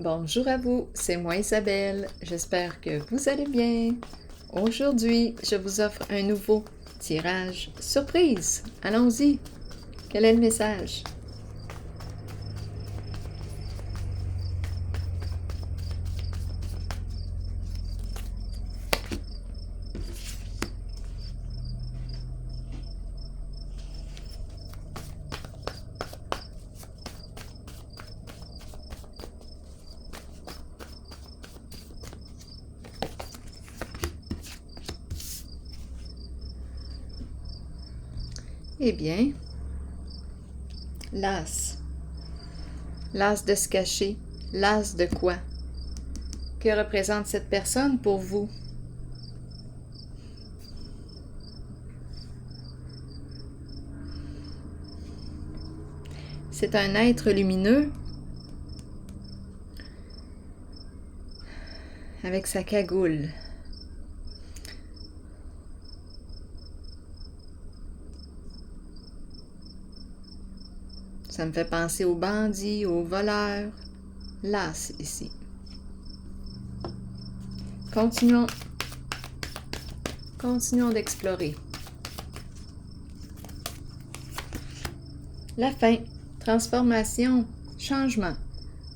Bonjour à vous, c'est moi Isabelle. J'espère que vous allez bien. Aujourd'hui, je vous offre un nouveau tirage surprise. Allons-y. Quel est le message? Eh bien, l'as. L'as de se cacher. L'as de quoi? Que représente cette personne pour vous? C'est un être lumineux avec sa cagoule. Ça me fait penser aux bandits, aux voleurs. L'as ici. Continuons d'explorer. La fin, transformation, changement.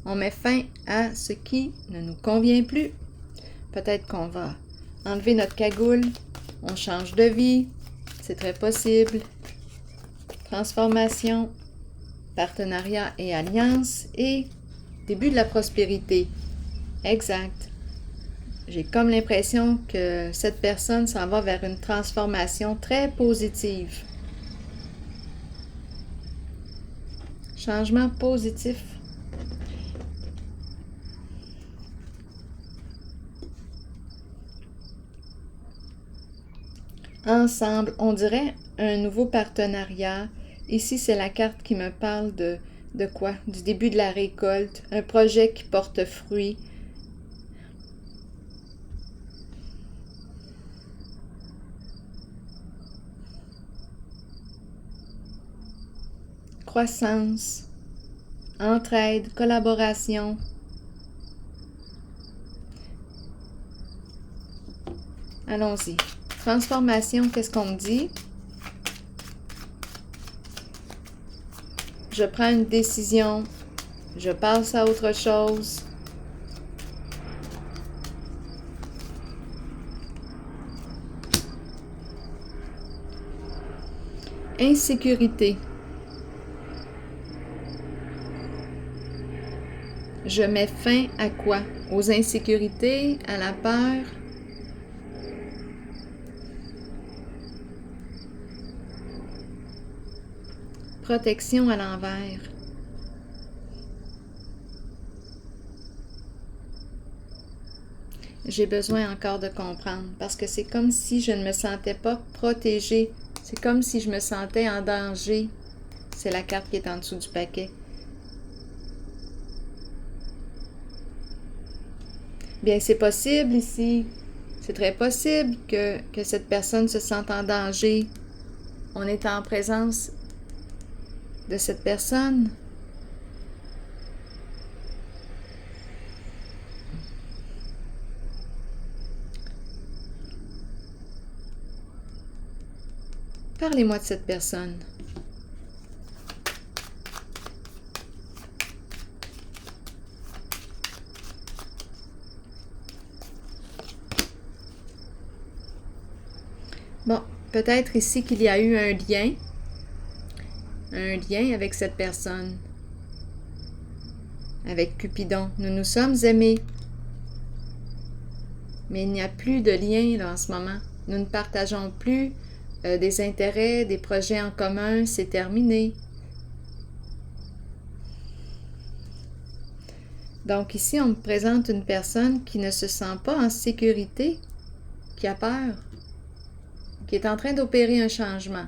On met fin à ce qui ne nous convient plus. Peut-être qu'on va enlever notre cagoule, on change de vie, c'est très possible. Transformation, partenariat et alliance et début de la prospérité. Exact. J'ai comme l'impression que cette personne s'en va vers une transformation très positive. Changement positif. Ensemble, on dirait un nouveau partenariat. Ici, c'est la carte qui me parle de quoi? Du début de la récolte, un projet qui porte fruit. Croissance, entraide, collaboration. Allons-y. Transformation, qu'est-ce qu'on me dit? Je prends une décision, je passe à autre chose. Insécurité. Je mets fin à quoi? Aux insécurités, à la peur. Protection à l'envers. J'ai besoin encore de comprendre parce que c'est comme si je ne me sentais pas protégée. C'est comme si je me sentais en danger. C'est la carte qui est en dessous du paquet. Bien, c'est possible ici. C'est très possible que cette personne se sente en danger. On est en présence de cette personne. Parlez-moi de cette personne. Bon, peut-être ici qu'il y a eu un lien avec cette personne, avec Cupidon. Nous nous sommes aimés, mais il n'y a plus de lien là, en ce moment. Nous ne partageons plus des intérêts, des projets en commun, c'est terminé. Donc ici, on me présente une personne qui ne se sent pas en sécurité, qui a peur, qui est en train d'opérer un changement.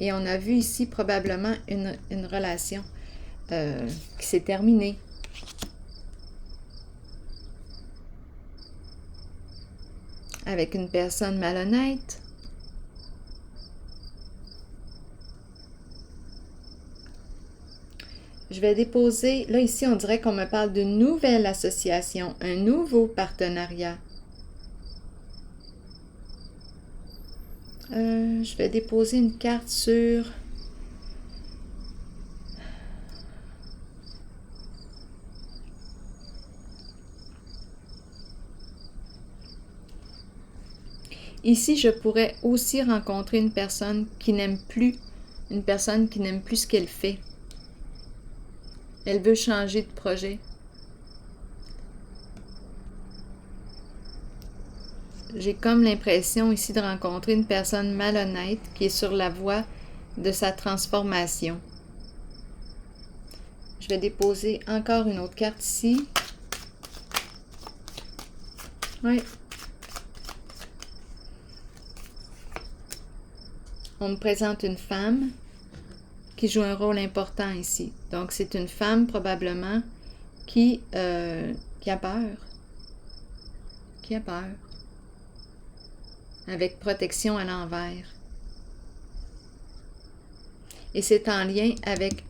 Et on a vu ici probablement une relation qui s'est terminée. Avec une personne malhonnête. Je vais déposer, là ici on dirait qu'on me parle d'une nouvelle association, un nouveau partenariat. Je vais déposer une carte sur... Ici, je pourrais aussi rencontrer une personne qui n'aime plus ce qu'elle fait. Elle veut changer de projet. J'ai comme l'impression ici de rencontrer une personne malhonnête qui est sur la voie de sa transformation. Je vais déposer encore une autre carte ici. Oui. On me présente une femme qui joue un rôle important ici. Donc, c'est une femme probablement qui a peur. Qui a peur. Avec protection à l'envers. Et c'est en lien avec,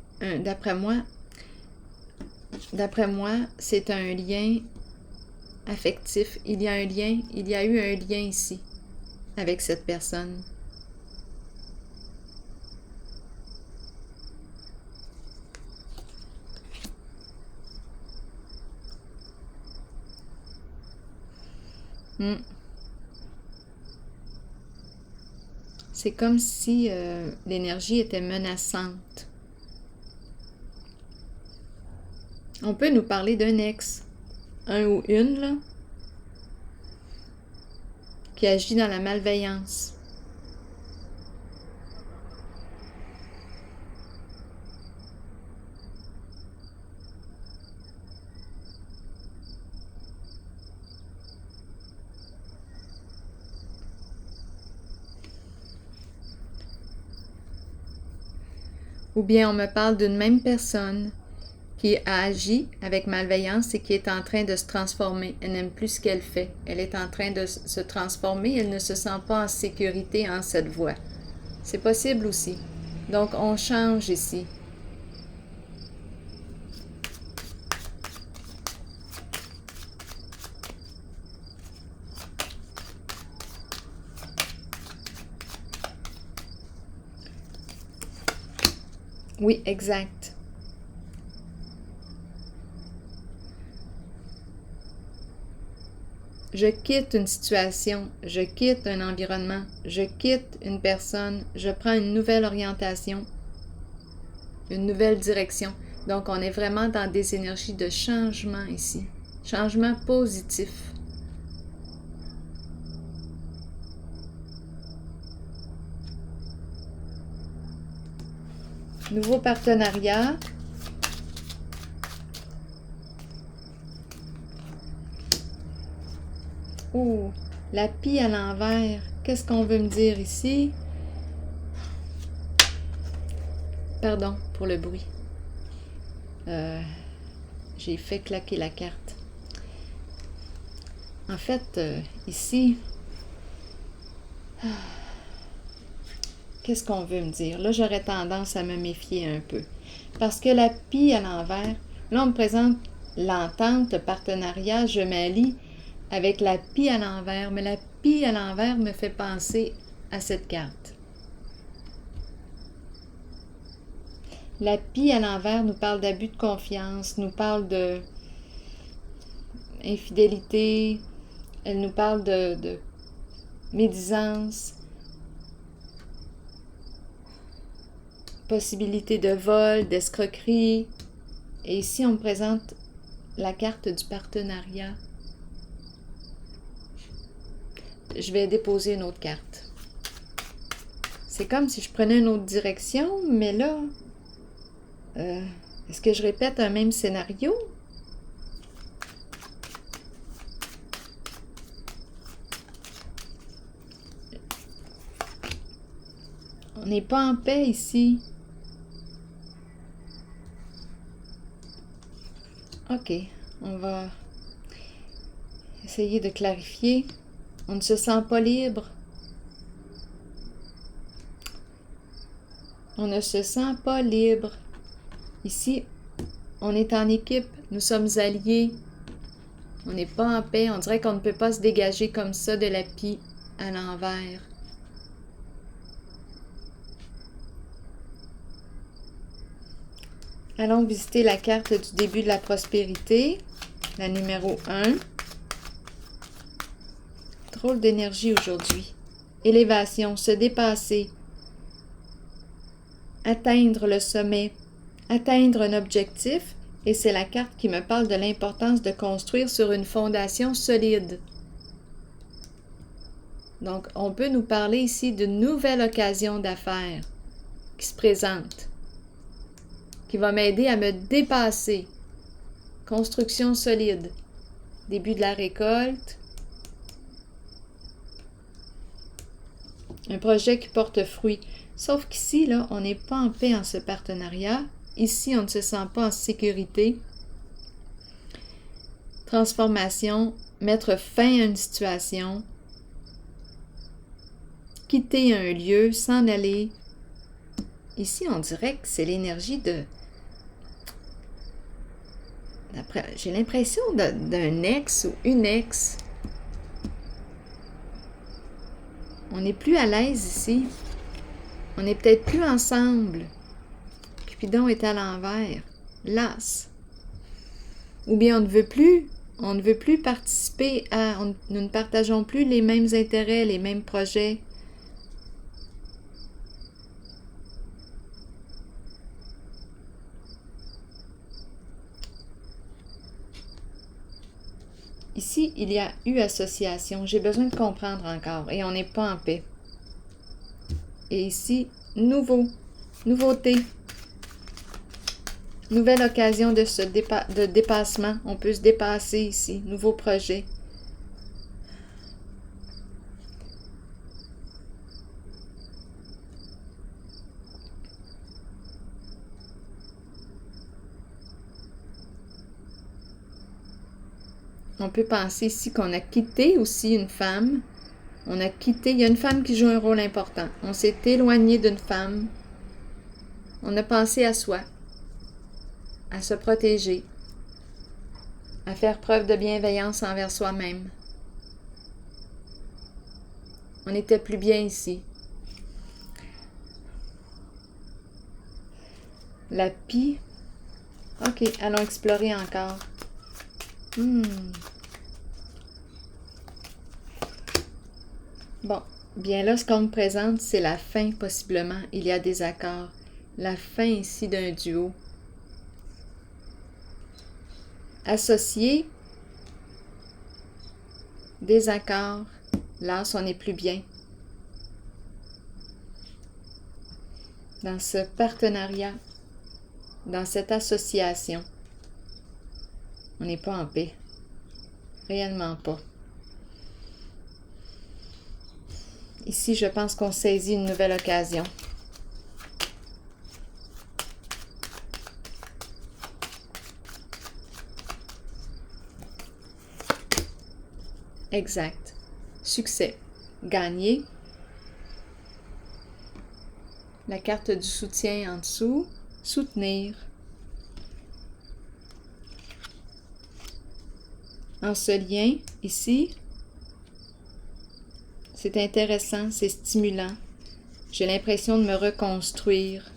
d'après moi, c'est un lien affectif. Il y a eu un lien ici avec cette personne. C'est comme si l'énergie était menaçante. On peut nous parler d'un ex, un ou une, là, qui agit dans la malveillance. Ou bien on me parle d'une même personne qui a agi avec malveillance et qui est en train de se transformer. Elle n'aime plus ce qu'elle fait. Elle est en train de se transformer. Elle ne se sent pas en sécurité en cette voie. C'est possible aussi. Donc, on change ici. Oui, exact. Je quitte une situation, je quitte un environnement, je quitte une personne, je prends une nouvelle orientation, une nouvelle direction. Donc, on est vraiment dans des énergies de changement ici. Changement positif. Nouveau partenariat. Oh, la pie à l'envers. Qu'est-ce qu'on veut me dire ici? Pardon pour le bruit. J'ai fait claquer la carte. En fait, ici, qu'est-ce qu'on veut me dire? Là, j'aurais tendance à me méfier un peu. Parce que la pie à l'envers, là, on me présente l'entente, le partenariat, je m'allie avec la pie à l'envers. Mais la pie à l'envers me fait penser à cette carte. La pie à l'envers nous parle d'abus de confiance, nous parle de infidélité, elle nous parle de médisance, possibilité de vol, d'escroquerie. Et ici, on me présente la carte du partenariat. Je vais déposer une autre carte. C'est comme si je prenais une autre direction, mais là, est-ce que je répète un même scénario? On n'est pas en paix ici. Ok, on va essayer de clarifier. On ne se sent pas libre. On ne se sent pas libre. Ici, On est en équipe, nous sommes alliés. On n'est pas en paix, on dirait qu'on ne peut pas se dégager comme ça de la pie à l'envers. Allons visiter la carte du début de la prospérité, la numéro 1. Drôle d'énergie aujourd'hui. Élévation, se dépasser, atteindre le sommet, atteindre un objectif, et c'est la carte qui me parle de l'importance de construire sur une fondation solide. Donc, on peut nous parler ici d'une nouvelle occasion d'affaires qui se présente, qui va m'aider à me dépasser. Construction solide, début de la récolte, un projet qui porte fruit. Sauf qu'ici, là, on n'est pas en paix en ce partenariat. Ici, on ne se sent pas en sécurité. Transformation, mettre fin à une situation, quitter un lieu, s'en aller. Ici, on dirait que c'est l'énergie de... J'ai l'impression d'un ex ou une ex. On n'est plus à l'aise ici. On n'est peut-être plus ensemble. Cupidon est à l'envers. Las. Ou bien on ne veut plus participer à... nous ne partageons plus les mêmes intérêts, les mêmes projets. Ici, il y a eu association. J'ai besoin de comprendre encore. Et on n'est pas en paix. Et ici, nouveauté. Nouvelle occasion de dépassement. On peut se dépasser ici. Nouveau projet. On peut penser ici qu'on a quitté aussi une femme. On a quitté, il y a une femme qui joue un rôle important. On s'est éloigné d'une femme. On a pensé à soi, à se protéger, à faire preuve de bienveillance envers soi-même. On était plus bien ici. La pie. Ok, allons explorer encore. Bon, bien là, ce qu'on me présente, c'est la fin, possiblement. Il y a des accords. La fin ici d'un duo. Associé, désaccord, là, on n'est plus bien. Dans ce partenariat, dans cette association, on n'est pas en paix. Réellement pas. Ici, je pense qu'on saisit une nouvelle occasion. Exact. Succès. Gagner. La carte du soutien en dessous. Soutenir. En ce lien, ici, c'est intéressant, c'est stimulant. J'ai l'impression de me reconstruire.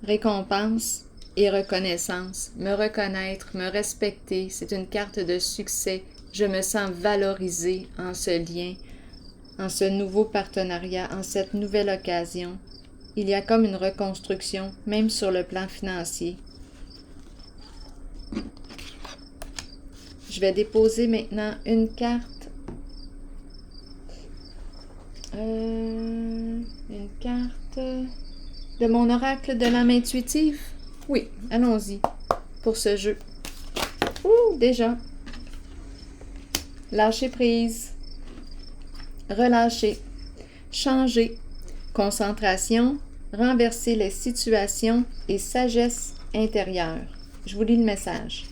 Récompense et reconnaissance. Me reconnaître, me respecter, c'est une carte de succès. Je me sens valorisée en ce lien, en ce nouveau partenariat, en cette nouvelle occasion. Il y a comme une reconstruction, même sur le plan financier. Je vais déposer maintenant une carte. Une carte de mon oracle de l'âme intuitive. Oui, allons-y pour ce jeu. Ouh, déjà. Lâcher prise. Relâcher. Changer. Concentration. Renverser les situations et sagesse intérieure. Je vous lis le message.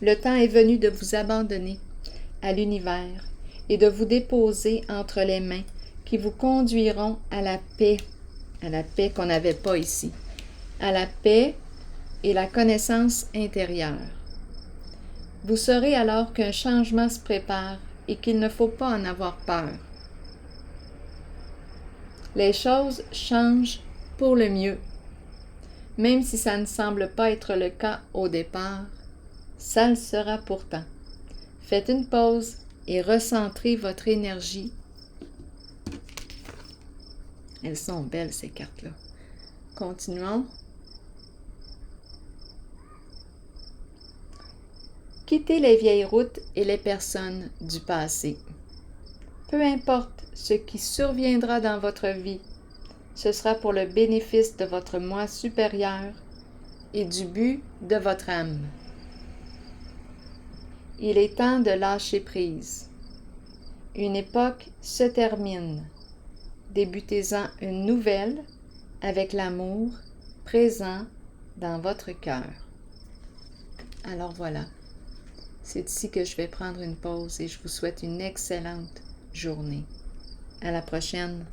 Le temps est venu de vous abandonner à l'univers et de vous déposer entre les mains qui vous conduiront à la paix qu'on n'avait pas ici, à la paix et la connaissance intérieure. Vous saurez alors qu'un changement se prépare et qu'il ne faut pas en avoir peur. Les choses changent pour le mieux. Même si ça ne semble pas être le cas au départ, ça le sera pourtant. Faites une pause et recentrez votre énergie. Elles sont belles, ces cartes-là. Continuons. Quittez les vieilles routes et les personnes du passé. Peu importe ce qui surviendra dans votre vie, ce sera pour le bénéfice de votre moi supérieur et du but de votre âme. Il est temps de lâcher prise. Une époque se termine. Débutez-en une nouvelle avec l'amour présent dans votre cœur. Alors voilà, c'est ici que je vais prendre une pause et je vous souhaite une excellente journée. À la prochaine!